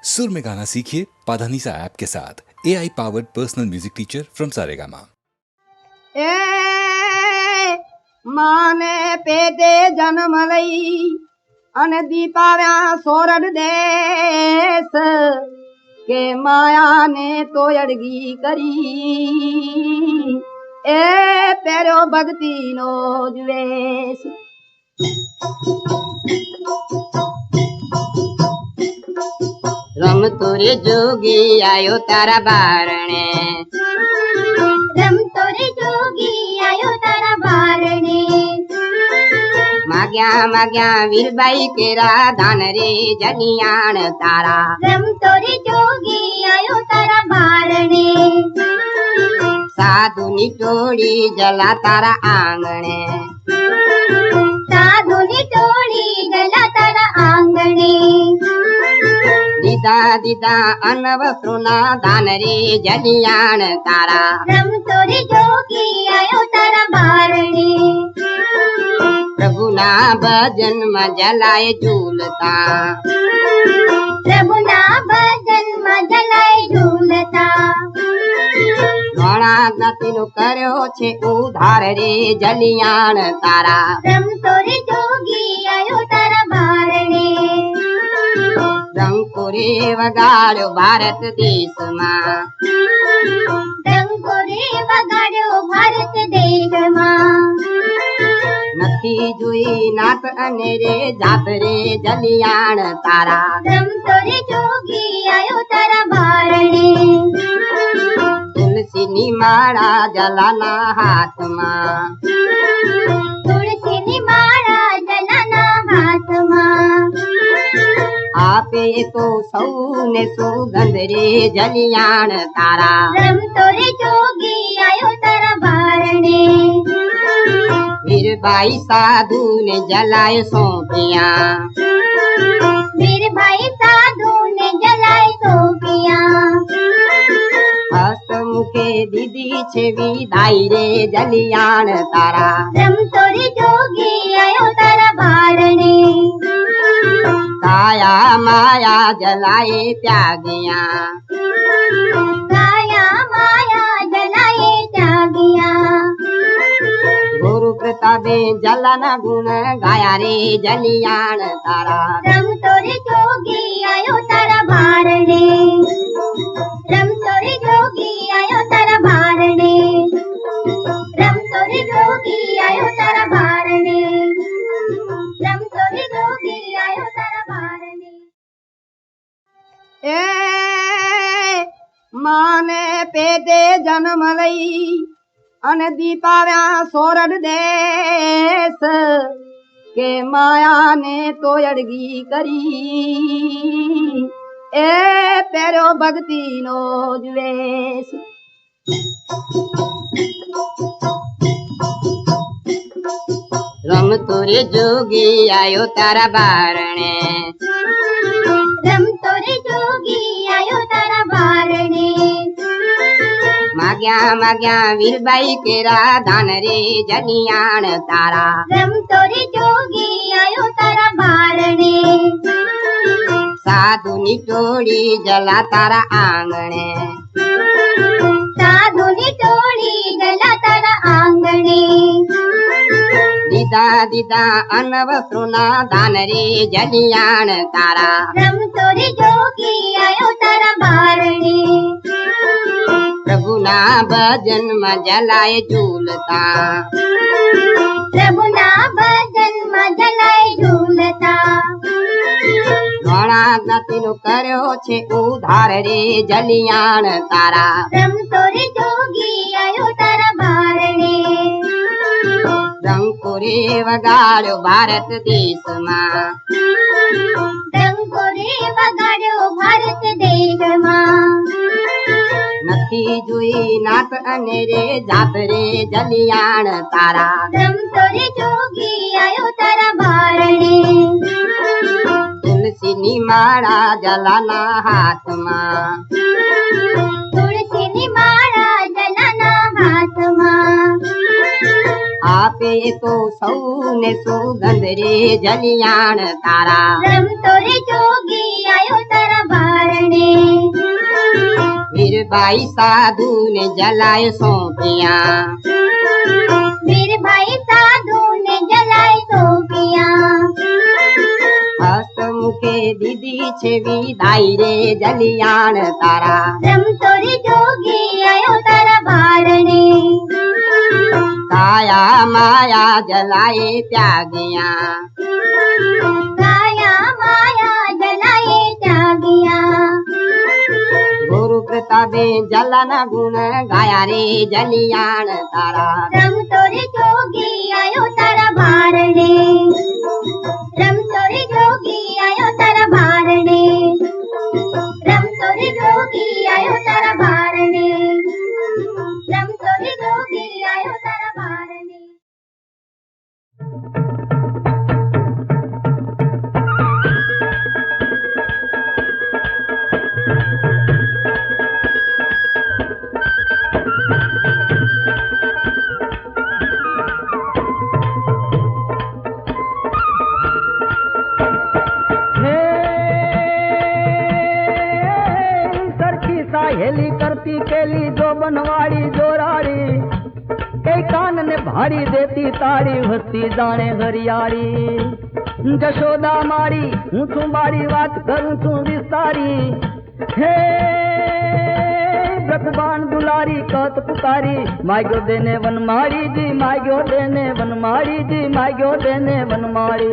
सुर में गाना सीखिए पाधानीसा ऐप के साथ AI powered personal music teacher from Saregama. ए माने पेटे जन्म लई अन दीपाव्या सोरठ देश के माया ने तो अड़गी करी ए तेरो भक्ति नो ज्वेस रम तोरे जोगी आयो तारा बारणे, रम तोरे जोगी आयो तारा बारणे। माग्या माग्या वीरबाई केरा दान रे जनियाण तारा, रम तोरे जोगी आयो तारा बारणे। साधु नी टोली जला तारा आंगणे, साधु नी टोली जला तारा आंगणे। दीदा दीदा अनवस्त्रोना दान रे जनियाण तारा, रम तोरे जोगी आयो तारा बारणे। प्रभु ना भजन में जलाए झूलता, प्रभु ना भजन में जलाए झूलता। घणा ज्ञातिनो कर्यो छे उधार रे जलियाण तारा, रम तोरे जोगी आयो तारा बारणे। रंगपुरे वगाड़ो भारत देश में, रंगपुरे वगाड़ो भारत देश में। नथी जुई नात अनेरे जात रे जलियाण तारा, रम तोरे जोगी आयो तारा बारणे। तुलसी नी माला जलाना हाथ में, तुलसी नी माला जलाना हाथ में। आपे तो सौने सुगंध रे जलियाण तारा, रम तोरे जोगी आयो तारा बारणे। वीरबाई साधु ने जलाए सौंपिया, वीर भाई साधु ने जलाए सोपिया। हस्त मुखे दीदी छे विदाई रे जलियाण तारा, रम तोरे जोगी आयो तारा बारणे। काया माया जलाए त्यागिया, काया माया जलाए त्यागिया। गुरु प्रतापे जलन गुण गाया रे जलियाण तारा, रम तोरे जोगी आयो तारा बारणे। रम तोरे जोगी आयो तारा बारणे। रम तोरे जोगी आयो तारा बारणे। रम तोरे जोगी आयो तारा बारणे। ए माने पेटे जन्म लई अन दीपाव्या सोरठ देश के माया ने तो अड़गी करी ए तेरो भक्ति नो ज्वेस रम तोरे जोगी आयो तारा बारणे, रम तोरे जोगी आयो तारा बारणे। माग्या माग्या वीरबाई केरा दान रे जनियाण तारा, रम तोरे जोगी आयो तारा बारणे। साधु नी टोली जला तारा आंगणे, साधु नी टोली जला तारा आंगणे। दीदा दीदा अनवस्त्रोना दान रे जलियाण तारा, रम तोरे जोगी आयो तारा बारणे। प्रभु ना भजन में जलाए झूलता, प्रभु ना भजन में जलाए झूलता। घणा ज्ञातिनो कर्यो छे उधार रे जलियाण तारा, रम तोरे जोगी आयो तारा बारणे। रंगपुरे वगाड़ो भारत देश में, रंगपुरे वगाड़ो भारत देश में। नथी जुई नात अनेरे जात रे जलियाण तारा, रम तोरे जोगी आयो तारा बारणे। तुलसी नी माला जलाना हाथ में, तुलसी नी माला जलाना हाथ में। आपे तो सौने सुगंध रे जलियाण तारा, रम तोरे जोगी आयो तारा बारणे। भाई साधु ने जलाए सौंपिया। वीर भाई साधु ने जलाए सोपिया। हस्त मुखे दीदी छे विदाई रे जलियाण तारा। रमतोरी जोगी आयो तारा बारणे। काया माया जलाए त्यागिया। काया माया जलाए त्यागिया। गुरु प्रतापे जलन गुण गाया रे जलियाण तारा। रमतोरी जोगी आयो तारा बारणे। रमतोरी जोगी आयो तारा बारणे। रमतोरी जोगी आयो तारा बारणे। रमतोरी जोगी आयो तारा बारणे। सरखी साहेली करती केली जो बनवाड़ी जोराड़ी। कई कान ने भारी देती ताड़ी हस्ती जाने हरियाड़ी। जशोदा मारी हूँ छू बाड़ी बात करूँ छू विस्तारी। हे भगवान दुलारी कत पुकारी माग्यो देने वन मारी जी माग्यो देने वन मारी जी माग्यो देने वन मारी।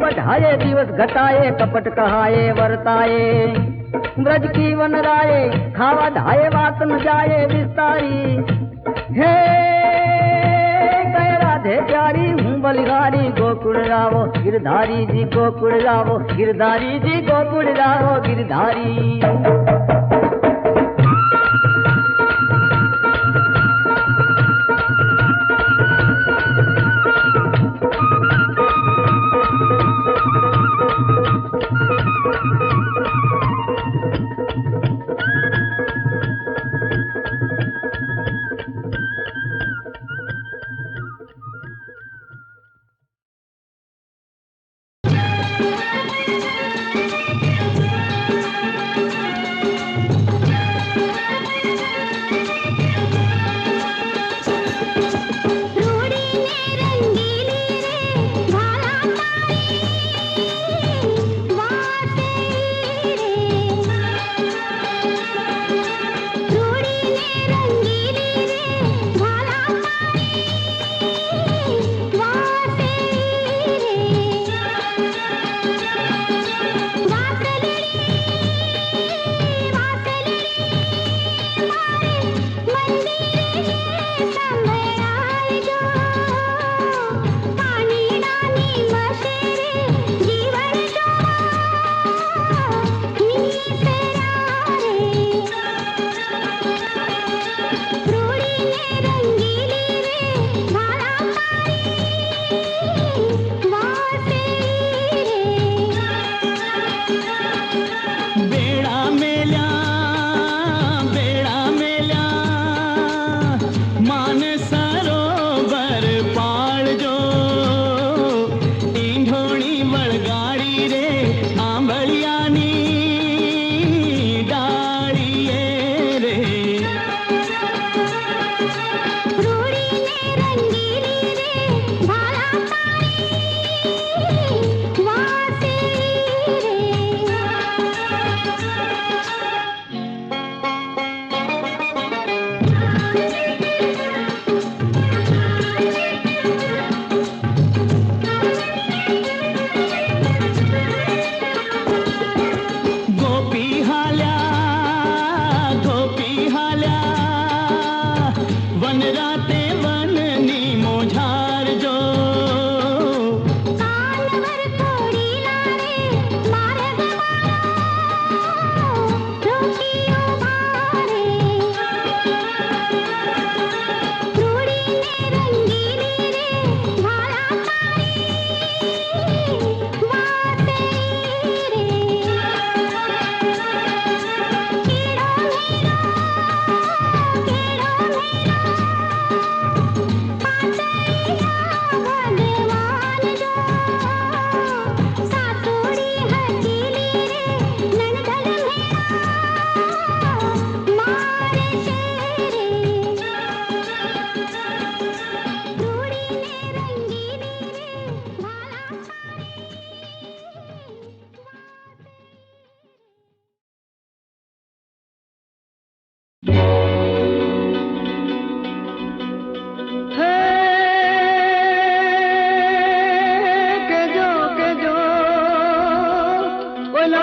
बढ़ाए दिवस घटाए कपट कहाए वर्ताए ब्रज की वन राये खावा धाये वात न जाए विस्तारी। हे गए राधे प्यारी हूँ बलिहारी गोकुल रावो गिरधारी जी गोकुल रावो गिरधारी जी गोकुल रावो गिरधारी।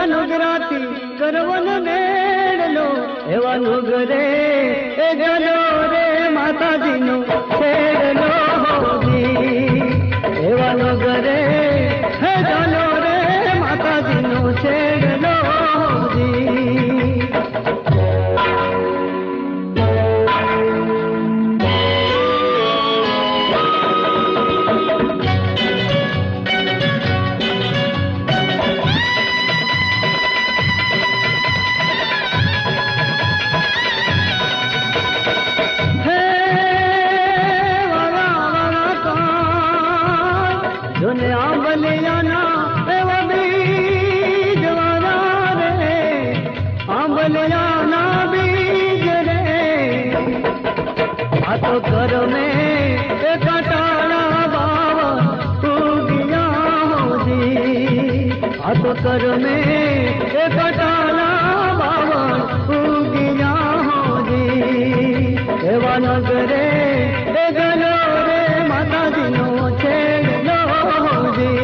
નુગરાથી કરવન મેળલો એવા નુગરે એ ગલો રે માતાજીનો છેડલો હોજી એવા નુગરે હે ગલો રે માતાજીનો છેડલો હોજી घर में कटाना बाबा उगिया होजी आ तो कर में कटाना बाबा उगिया होजी एवा नगरे गलो रे माता दिनो छेड़लो होजी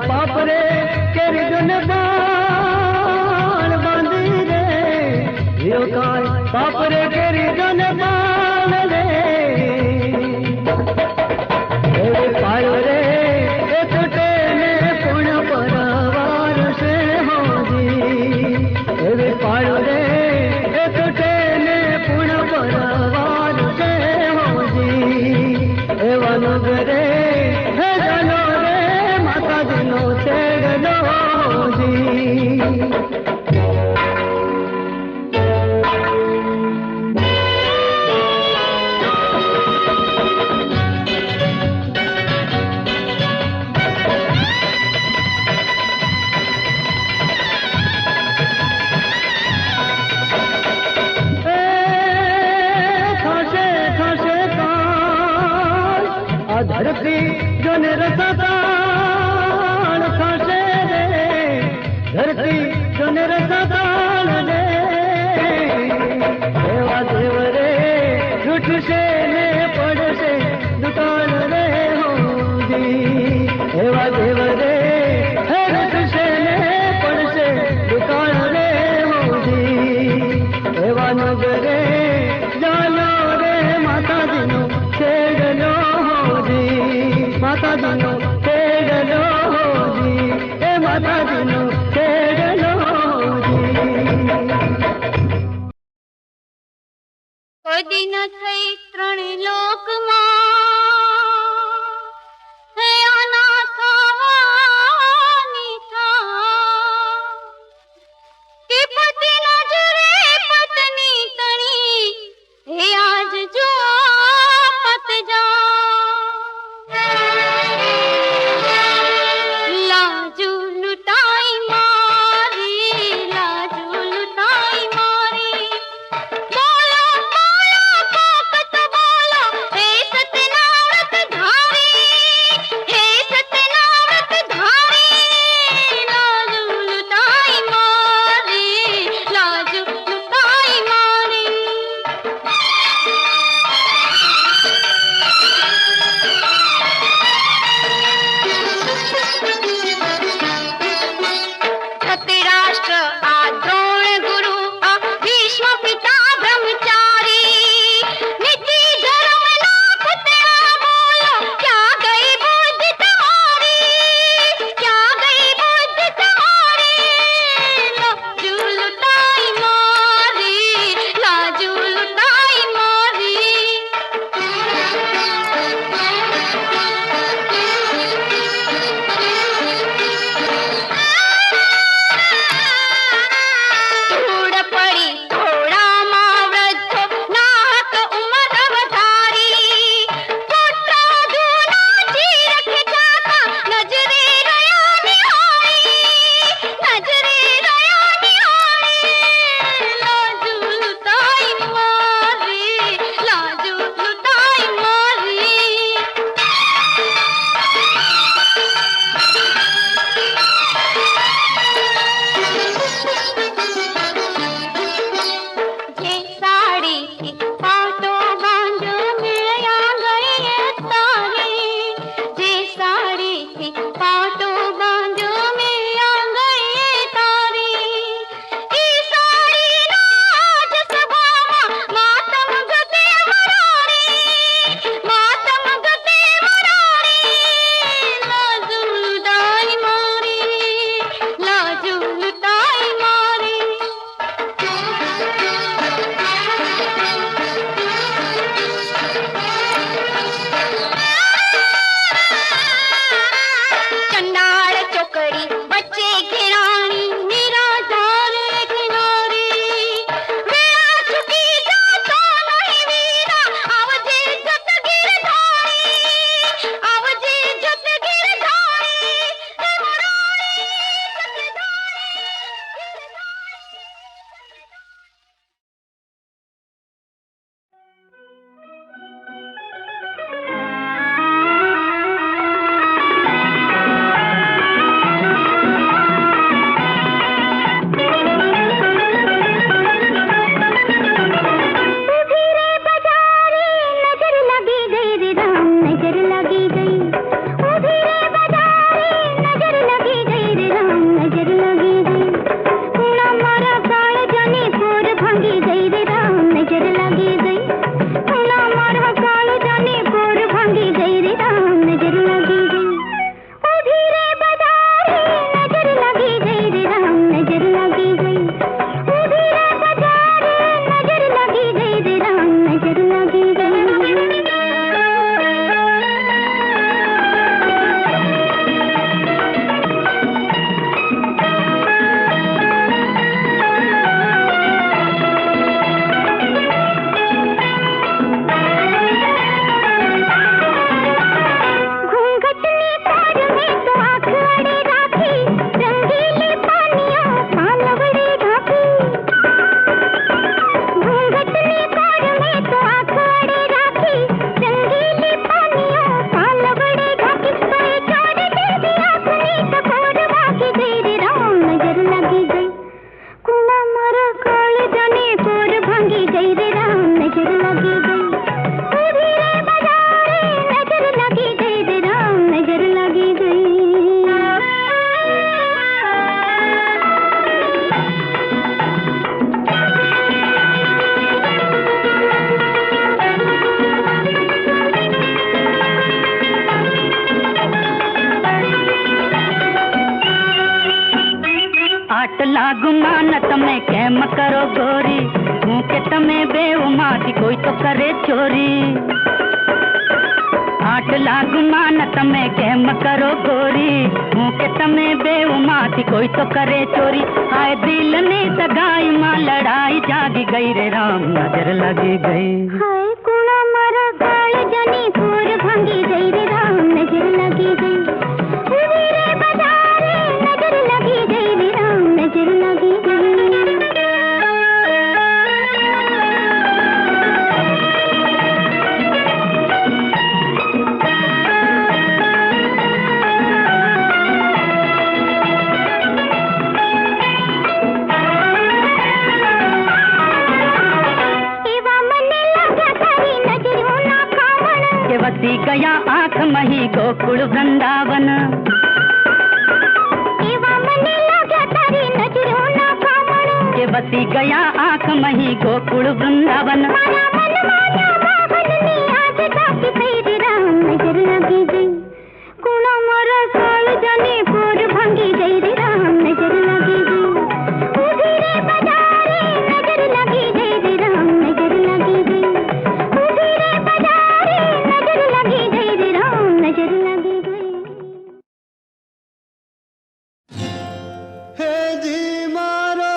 पापरे केरी जन बाल बांधी रे यो काय पापरे केरी जन बाल रे ए पायो रे ए टूटे ने पुण्य परवार से होजी ए पायो रे ए टूटे ने पुण्य परवार से होजी ए वनगरे हे जनो नो छेड़लो जी पाटो बांधो में आ गई तारी ई साड़ी नाच सभामा मातम गते मरारी लाजुलताई मारी चंडाल चोकरी बच्चे घिरानी निराधार किनारी मेरा छुटी जाता नहीं वीरा आवजे जत गिरधारी आवजे जत गिरधारी गुमान तमे केम करो गोरी हूँ के तमे बेउमाती कोई तो करे चोरी आठ लाख मान तमे केम करो गोरी हूँ के तमे बेउमाती कोई तो करे चोरी आए दिल ने सगाई माँ लड़ाई जागी गई रे राम नजर लगी गई हाय कुणा मारा गाल जनी पूर भांगी गई रे राम नजर लगी गई रे बाजारे नजर लगी गई रे राम नजर लगी गई वसी गया आंख मही गोकुल वृंदावन के वसी गया आंख मही गोकुल वृंदावन नजर लगी गई कुणा मोरा साल जाने पूर भांगी गई रे राम नजर लगी गई रे बाजारे नजर लगी गई रे राम नजर लगी गई रे बाजारे नजर लगी गई रे राम नजर लगी गई हे जी मारो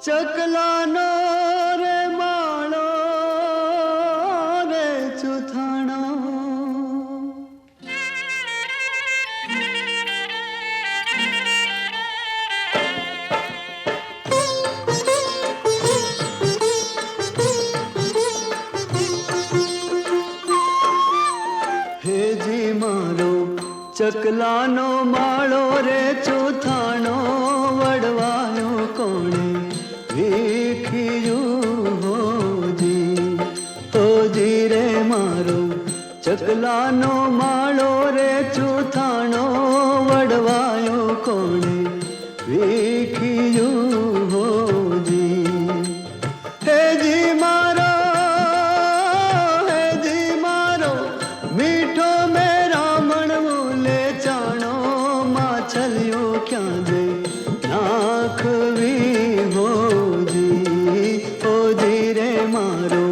चकलानो रे मालो रे चुथाणो हे जी मारो चकलानो मालो रे चुथाणो वडवायो कोणे वीखियो हो जी ચકલાનો માળો રે ચૂથાણો વડવાયો કોણે વીખ્યું હોજી. હેજી મારો મીઠો મેરામણ બોલે ચાણો માછલીઓ ક્યાં જઈ નાખવી હોજી. હોજી રે મારો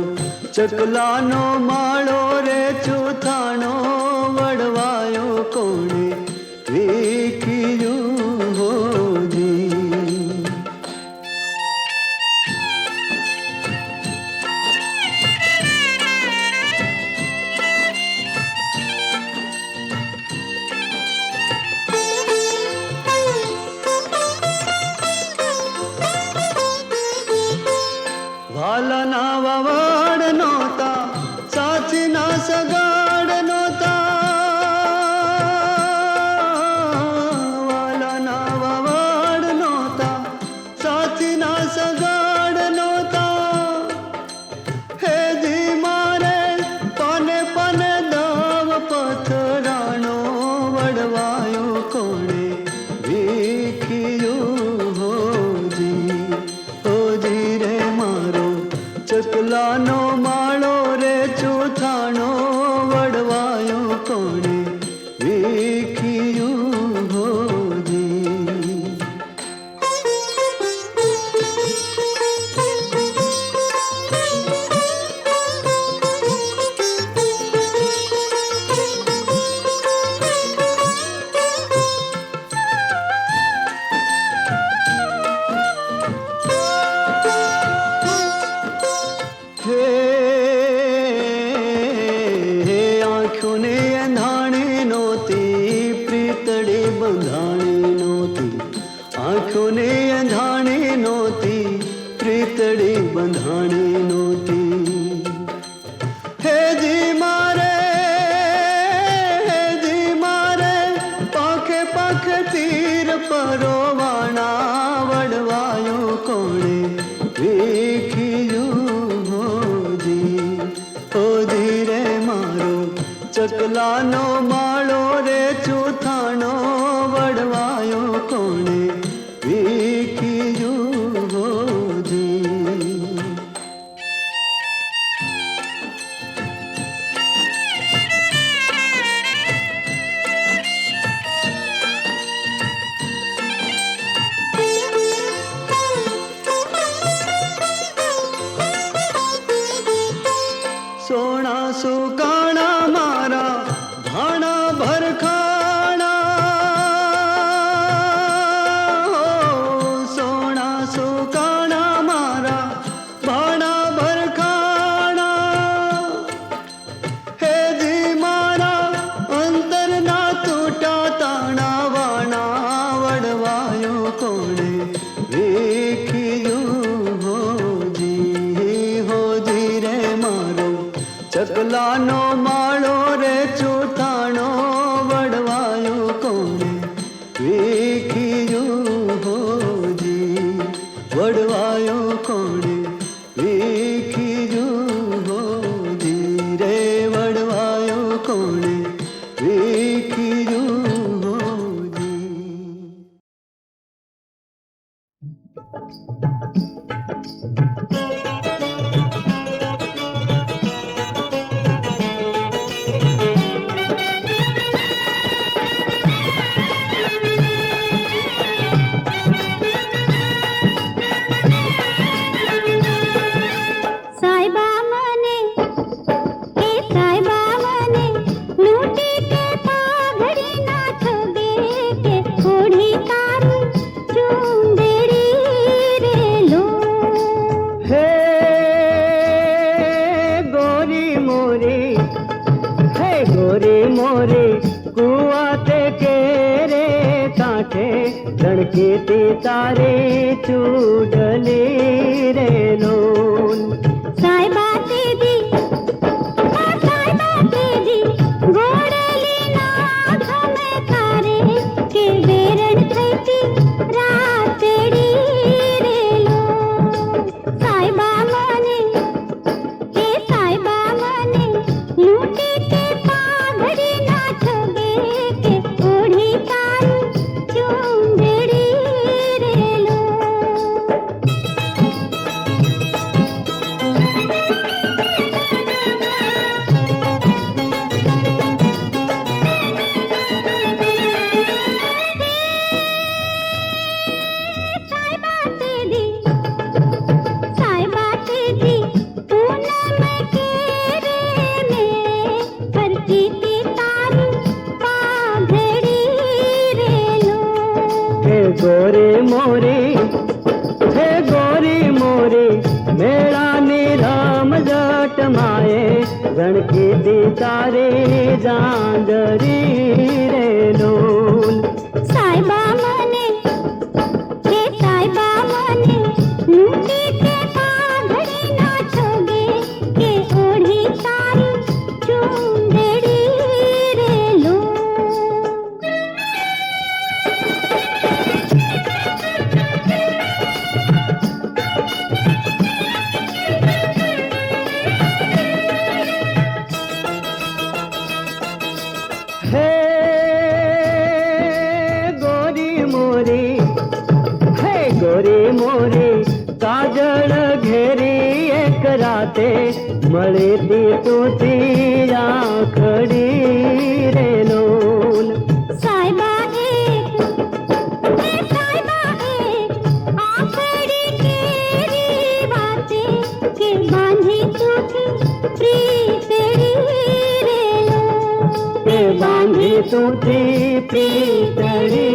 ચકલાનો માળો રે ચૂથાણો વડવાયો કોણે વીખ્યું હોજી. વાલાના વવાડ નહોતા, સાચીના સગાડ નહોતા. વાલાના વવાડ નહોતા, સાચીના સગાડ નહોતા. હેજી મારે પાને પાને દાવ પથરાણો વડવાયો કોણે વીખ્યું હોજી. હોજી રે મારો ચકલાનો માળો રે ચૂથાણો વડવાયો કોણે વીખ્યું હોજી. આંખોને અંધાણી નહોતી, પ્રીતડી બંધાણી નહોતી. આંખોને અંધાણી નહોતી, પ્રીતડી બંધાણી નહોતી. હેજી મારે પાખે પાખે તીર પરોવાણા વડવાયો કોણે વીખ્યું હોજી. હોજી રે મારો ચકલાનો માળો રે ચૂથાણો વડવાયો કોણે વીખ્યું હોજી. સોણા સુકાણા મારા ભાણા ભરખાણા. સોણા સુકાણા મારા ભાણા ભરખાણા. હેજી મારા અંતરના તૂટા તાણા વાણા વડવાયો કોણે વીખ્યું હોજી. હોજી રે મારો ચકલાનો માળો રે ચૂથાણો વડવાયો કોણે વીખ્યું હોજી. વડવાયો કોણે વીખ્યું હોજી. રે વડવાયો કોણે વીખ્યું હોજી. સાઈબા મને એ સાઈબા મને લૂટી કે પાઘડી ના છોડે કે થોડી તારું ચૂંદડી રે લો. હે ગોરી મોરી કુવા તે કેરે કાંઠે લડકેતી તારે ચૂડલી રે લોન. સાઈબા તેદી ગોળલી ના તમે તારે કે બેરણ થઈતી રાતડી રે લો. સાઈબા મને લૂટી તે माए रणकी दी तारे जांजरी रे लोल साहिबा मने हे साहिबा मने लूटी के पाघड़ी नाचोगे के ओढ़ी तारी चुंदड़ी रे लो हे गोरी मोरी हे गोरी मोरी काजल घेरी एक राते मळे ती तुझी आखडी रे लोल साहिबा एक हे साहिबा एक आखड़ी केरी बाते के बांधी तुझी प्रीतड़ी रे लो के बांधी तुझी प्रीतड़ी